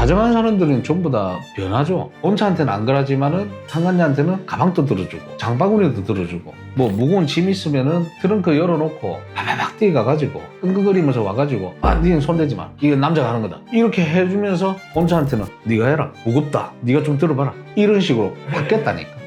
다정한 사람들은 전부 다 변하죠. 본차한테는 안 그러지만은 상간녀한테는 가방도 들어주고 장바구니도 들어주고 뭐 무거운 짐 있으면은 트렁크 열어놓고 바바박 뛰어가가지고 끙끙거리면서 와가지고 니는 손대지 마, 이건 남자가 하는 거다 이렇게 해주면서 본차한테는 네가 해라, 무겁다, 네가 좀 들어봐라, 이런 식으로 바뀌었다니까.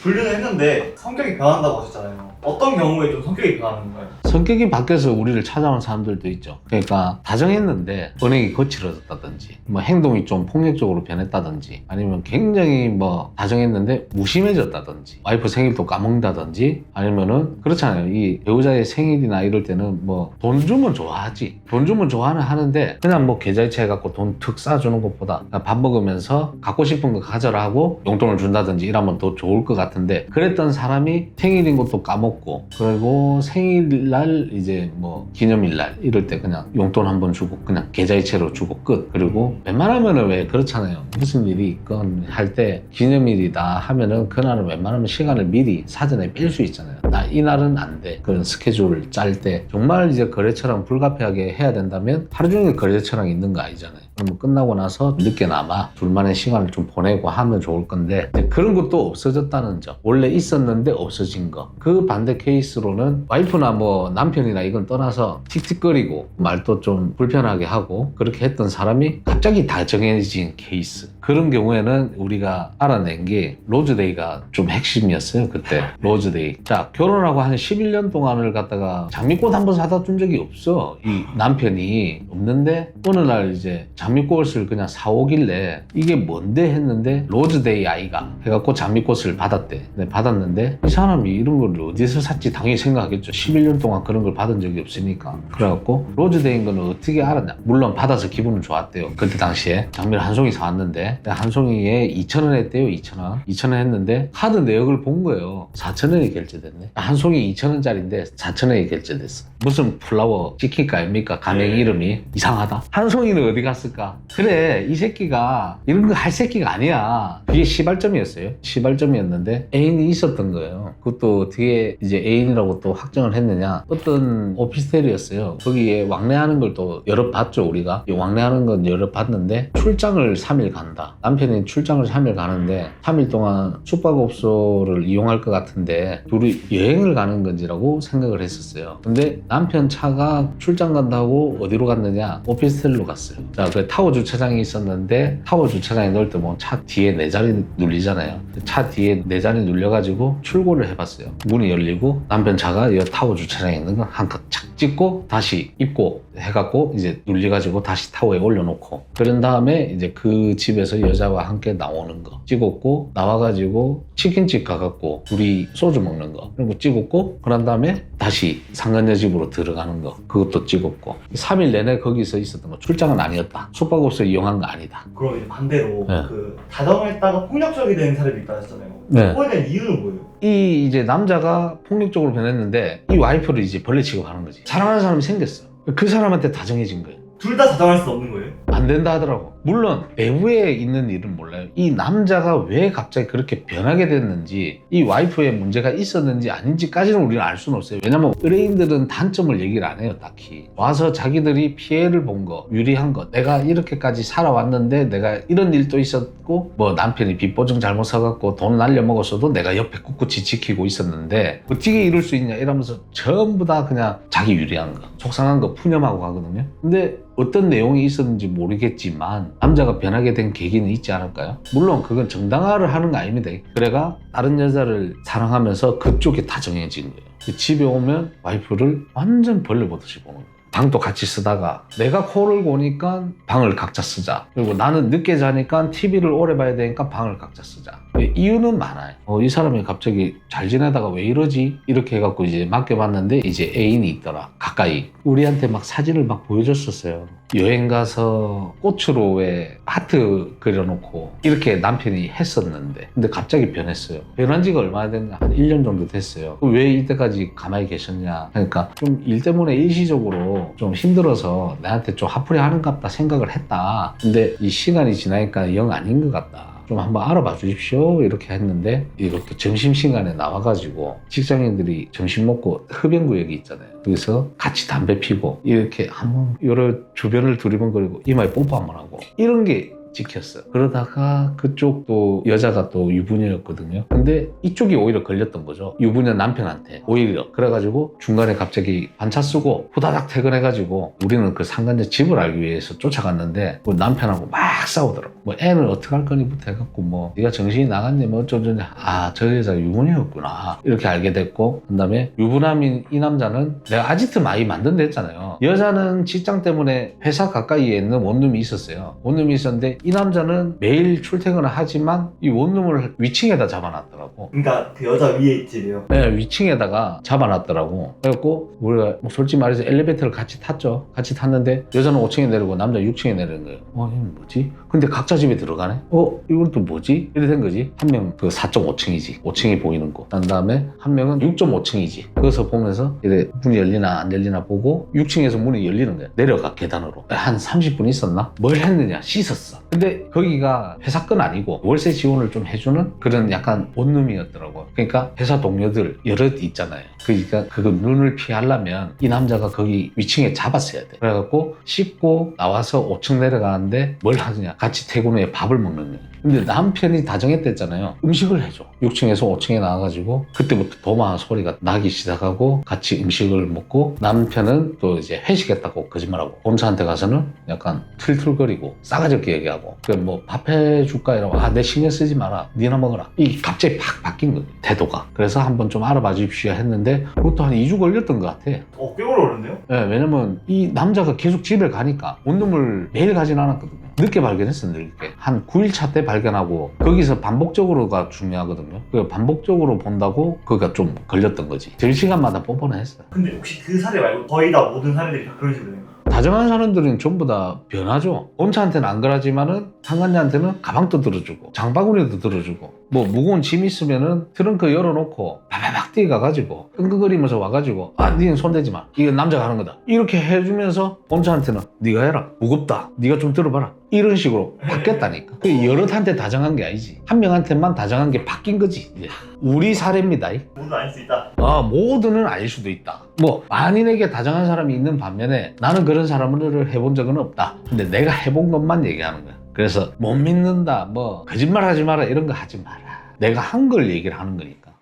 분류는 했는데 성격이 변한다고 하셨잖아요. 어떤 경우에 좀 성격이 변하는 거예요? 성격이 바뀌어서 우리를 찾아오는 사람들도 있죠. 그러니까 다정했는데 언행이 거칠어졌다든지 뭐 행동이 좀 폭력적으로 변했다든지 아니면 굉장히 뭐 다정했는데 무심해졌다든지 와이프 생일도 까먹는다든지 아니면은 그렇잖아요. 이 배우자의 생일이나 이럴 때는 뭐 돈 주면 좋아하지, 돈 주면 좋아는 하는데 그냥 뭐 계좌이체 해갖고 돈 툭 쏴주는 것보다 밥 먹으면서 갖고 싶은 거 가져라 하고 용돈을 준다든지 이러면 더 좋을 것 같은데, 그랬던 사람이 생일인 것도 까먹고 그리고 생일날 이제 뭐 기념일날 이럴 때 그냥 용돈 한번 주고 그냥 계좌이체로 주고 끝. 그리고 웬만하면은 왜 그렇잖아요. 무슨 일이 있건 할 때 기념일이다 하면은 그날은 웬만하면 시간을 미리 사전에 뺄 수 있잖아요. 나 이날은 안 돼. 그런 스케줄을 짤 때 정말 이제 거래처랑 불가피하게 해야 된다면 하루 종일 거래처랑 있는 거 아니잖아요. 그러면 끝나고 나서 늦게나마 둘만의 시간을 좀 보내고 하면 좋을 건데 그런 것도 없어졌다는 점. 원래 있었는데 없어진 거. 그 반대 케이스로는 와이프나 뭐 남편이나 이건 떠나서 틱틱거리고 말도 좀 불편하게 하고 그렇게 했던 사람이 갑자기 다정해진 케이스. 그런 경우에는 우리가 알아낸 게 로즈데이가 좀 핵심이었어요. 그때 로즈데이. 자, 결혼하고 한 11년 동안을 갖다가 장미꽃 한 번 사다 준 적이 없어. 이 남편이 없는데 어느 날 이제 장미꽃을 그냥 사오길래 이게 뭔데 했는데 로즈데이 아이가 해갖고 장미꽃을 받았대. 근데 받았는데 이 사람이 이런 걸 어디서 샀지 당연히 생각하겠죠. 11년 동안 그런 걸 받은 적이 없으니까. 그래갖고 로즈데이인 거는 어떻게 알았냐. 물론 받아서 기분은 좋았대요. 그때 당시에 장미를 한 송이 사왔는데 한 송이에 2,000원 했대요. 2,000원. 2,000원 했는데 카드 내역을 본 거예요. 4,000원이 결제됐네. 한 송이 2,000원짜리인데 4,000원이 결제됐어. 무슨 플라워 치킨가 아닙니까? 가맹 이름이 이상하다. 한 송이는 어디 갔을까? 그래, 이 새끼가 이런 거 할 새끼가 아니야. 그게 시발점이었어요. 시발점이었는데 애인이 있었던 거예요. 그것도 어떻게 이제 애인이라고 또 확정을 했느냐. 어떤 오피스텔이었어요. 거기에 왕래하는 걸 또 여러 봤죠. 우리가 왕래하는 건 여러 봤는데 출장을 3일 간다. 남편이 출장을 3일 가는데 3일 동안 숙박업소를 이용할 것 같은데 둘이 여행을 가는 건지라고 생각을 했었어요. 근데 남편 차가 출장 간다고 어디로 갔느냐? 오피스텔로 갔어요. 자, 그 타워 주차장이 있었는데 타워 주차장에 넣을 때 뭐 차 뒤에 네 자리 눌리잖아요. 차 뒤에 네 자리 눌려가지고 출고를 해봤어요. 문이 열리고 남편 차가 이 타워 주차장에 있는 거 한 컷 착 찍고 다시 입고 해갖고 이제 눌려가지고 다시 타워에 올려놓고 그런 다음에 이제 그 집에서 여자와 함께 나오는 거 찍었고 나와가지고 치킨집 가갖고 둘이 소주 먹는 거 그리고 찍었고 그런 다음에 다시 상간녀 집으로 들어가는 거 그것도 찍었고 3일 내내 거기서 있었던 거. 출장은 아니었다. 숙박업소 이용한 거 아니다. 그럼 이제 반대로 네. 그 다정했다가 폭력적이 된 사람이 있다 하셨잖아요. 네. 그거에 대한 이유는 뭐예요? 이 이제 남자가 폭력적으로 변했는데 이 와이프를 이제 벌레 취급하는 거지. 사랑하는 사람이 생겼어. 그 사람한테 다정해진 거예요. 둘 다 다정할 수 없는 거예요? 안 된다 하더라고. 물론 내부에 있는 일은 몰라요. 이 남자가 왜 갑자기 그렇게 변하게 됐는지 이 와이프의 문제가 있었는지 아닌지까지는 우리는 알 수는 없어요. 왜냐면 의뢰인들은 단점을 얘기를 안 해요. 딱히 와서 자기들이 피해를 본 거, 유리한 거, 내가 이렇게까지 살아왔는데 내가 이런 일도 있었고 뭐 남편이 빚보증 잘못 사갖고 돈 날려먹었어도 내가 옆에 꿋꿋이 지키고 있었는데 어떻게 이럴 수 있냐 이러면서 전부 다 그냥 자기 유리한 거, 속상한 거 푸념하고 가거든요. 근데 어떤 내용이 있었는지 모르겠지만 남자가 변하게 된 계기는 있지 않을까요? 물론 그건 정당화를 하는 거 아닙니다. 그래가 다른 여자를 사랑하면서 그쪽에 다정해진 거예요. 집에 오면 와이프를 완전 벌레 보듯이 보는 거예요. 방도 같이 쓰다가 내가 코를 고니까 방을 각자 쓰자. 그리고 나는 늦게 자니까 TV를 오래 봐야 되니까 방을 각자 쓰자. 이유는 많아요. 이 사람이 갑자기 잘 지내다가 왜 이러지? 이렇게 해갖고 이제 맡겨봤는데 이제 애인이 있더라. 가까이. 우리한테 막 사진을 막 보여줬었어요. 여행 가서 꽃으로 왜 하트 그려놓고 이렇게 남편이 했었는데 근데 갑자기 변했어요. 변한 지가 얼마나 됐나? 한 1년 정도 됐어요. 왜 이때까지 가만히 계셨냐? 그러니까 좀 일 때문에 일시적으로 좀 힘들어서 나한테 좀 화풀이 하는갑다 생각을 했다. 근데 이 시간이 지나니까 영 아닌 것 같다. 좀 한번 알아봐 주십시오 이렇게 했는데 이것도 점심시간에 나와가지고 직장인들이 점심 먹고 흡연구역이 있잖아요. 여기서 같이 담배 피고 이렇게 한번 여러 주변을 두리번거리고 이마에 뽀뽀 한번 하고 이런 게 찍혔어요. 그러다가 그쪽도 여자가 또 유부녀였거든요. 근데 이쪽이 오히려 걸렸던 거죠. 유부녀 남편한테 오히려. 그래가지고 중간에 갑자기 반차 쓰고 후다닥 퇴근해가지고 우리는 그 상간녀 집을 알기 위해서 쫓아갔는데 그 남편하고 막 싸우더라고. 뭐 애는 어떡할 거니부터 해갖고 뭐 네가 정신이 나갔니 뭐 어쩌저쩌. 아, 저 여자가 유부녀였구나 이렇게 알게 됐고, 그 다음에 유부남인 이 남자는 내가 아지트 많이 만든다 했잖아요. 여자는 직장 때문에 회사 가까이에 있는 원룸이 있었어요. 원룸이 있었는데 이 남자는 매일 출퇴근을 하지만 이 원룸을 위층에다 잡아놨더라고. 그러니까 그 여자 위에 있지래요. 네, 위층에다가 잡아놨더라고. 그래갖고 우리가 뭐 솔직히 말해서 엘리베이터를 같이 탔죠. 같이 탔는데 여자는 5층에 내리고 남자 6층에 내리는 거예요. 이건 뭐지? 근데 각자 집에 들어가네? 이건 또 뭐지? 이래 된 거지. 한 명 그 4.5층이지. 5층이 보이는 거. 그 다음에 한 명은 6.5층이지. 거기서 보면서 이래 문이 열리나 안 열리나 보고 6층에서 문이 열리는 거야. 내려가 계단으로. 한 30분 있었나? 뭘 했느냐? 씻었어. 근데 거기가 회사 건 아니고 월세 지원을 좀 해주는 그런 약간 원룸이었더라고요. 그러니까 회사 동료들 여럿 있잖아요. 그러니까 그거 눈을 피하려면 이 남자가 거기 위층에 잡았어야 돼. 그래갖고 씻고 나와서 5층 내려가는데 뭘 하느냐? 같이 퇴근 후에 밥을 먹는 거예요. 근데 남편이 다정했댔잖아요. 음식을 해줘. 6층에서 5층에 나와가지고 그때부터 도마 소리가 나기 시작하고 같이 음식을 먹고, 남편은 또 이제 회식했다고 거짓말하고 본사한테 가서는 약간 틀틀거리고 싸가지 없게 얘기하고, 그래 뭐 밥 해줄까 이러고, 내 신경 쓰지 마라, 니나 먹어라. 이 갑자기 팍 바뀐 거예요, 태도가. 그래서 한번 좀 알아봐 주십시오 했는데 그것도 한 2주 걸렸던 것 같아. 꽤 오래 걸렸네요? 네, 왜냐면 이 남자가 계속 집에 가니까 원룸을 매일 가진 않았거든요. 늦게 발견했어, 늦게. 한 9일차 때 발견하고, 거기서 반복적으로가 중요하거든요. 그 반복적으로 본다고 그가 좀 걸렸던 거지. 절 시간마다 뽀뽀는 했어요. 근데 혹시 그 사례 말고 거의 다 모든 사례들이 다 그런 식으로 돼요? 다정한 사람들은 전부 다 변하죠. 엄차한테는 안 그러지만은 상간녀한테는 가방도 들어주고 장바구니도 들어주고, 뭐 무거운 짐 있으면은 트렁크 열어놓고 바바박 뛰어가가지고 끙끙거리면서 와가지고 니는 손대지 마, 이건 남자가 하는 거다 이렇게 해주면서 엄차한테는 네가 해라, 무겁다, 네가 좀 들어봐라, 이런 식으로 바뀌었다니까. 그 여럿한테 다정한 게 아니지, 한 명한테만 다정한 게 바뀐 거지. 이제 우리 사례입니다. 모두 아닐 수 있다. 모두는 아닐 수도 있다. 뭐 만인에게 다정한 사람이 있는 반면에 나는 그런 사람을 해본 적은 없다. 근데 내가 해본 것만 얘기하는 거야. 그래서 못 믿는다, 뭐 거짓말 하지 마라 이런 거 하지 마라. 내가 한 걸 얘기를 하는 거니까.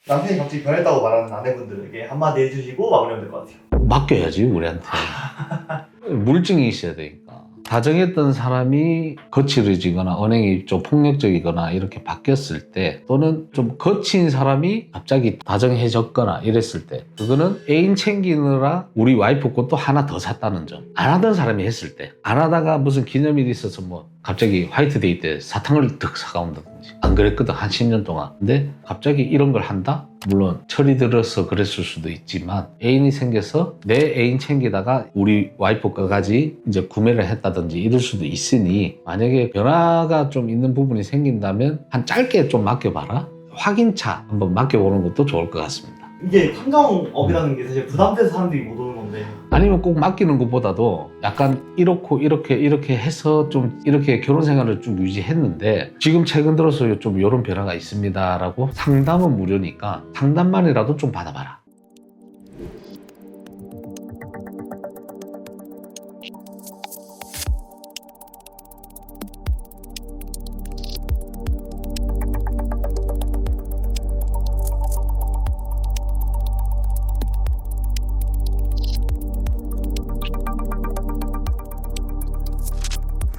남편이 갑자기 변했다고 말하는 아내분들에게 한마디 해주시고 마무리하면 될 것 같아요. 맡겨야지 우리한테. 물증이 있어야 되니까. 다정했던 사람이 거칠어지거나 언행이 좀 폭력적이거나 이렇게 바뀌었을 때, 또는 좀 거친 사람이 갑자기 다정해졌거나 이랬을 때, 그거는 애인 챙기느라 우리 와이프 것도 하나 더 샀다는 점. 안 하던 사람이 했을 때, 안 하다가 무슨 기념일이 있어서 뭐 갑자기 화이트데이 때 사탕을 득 사가온다든지, 안 그랬거든 한 10년 동안. 근데 갑자기 이런 걸 한다? 물론 철이 들어서 그랬을 수도 있지만, 애인이 생겨서 내 애인 챙기다가 우리 와이프 거까지 이제 구매를 했다든지 이럴 수도 있으니, 만약에 변화가 좀 있는 부분이 생긴다면 한 짧게 좀 맡겨봐라. 확인차 한번 맡겨보는 것도 좋을 것 같습니다. 이게 탐정업이라는 게 사실 부담돼서 사람들이 못 오는 건데, 아니면 꼭 맡기는 것보다도 약간 이렇고 이렇게 해서 좀 이렇게 결혼 생활을 쭉 유지했는데 지금 최근 들어서 좀 이런 변화가 있습니다라고, 상담은 무료니까 상담만이라도 좀 받아봐라.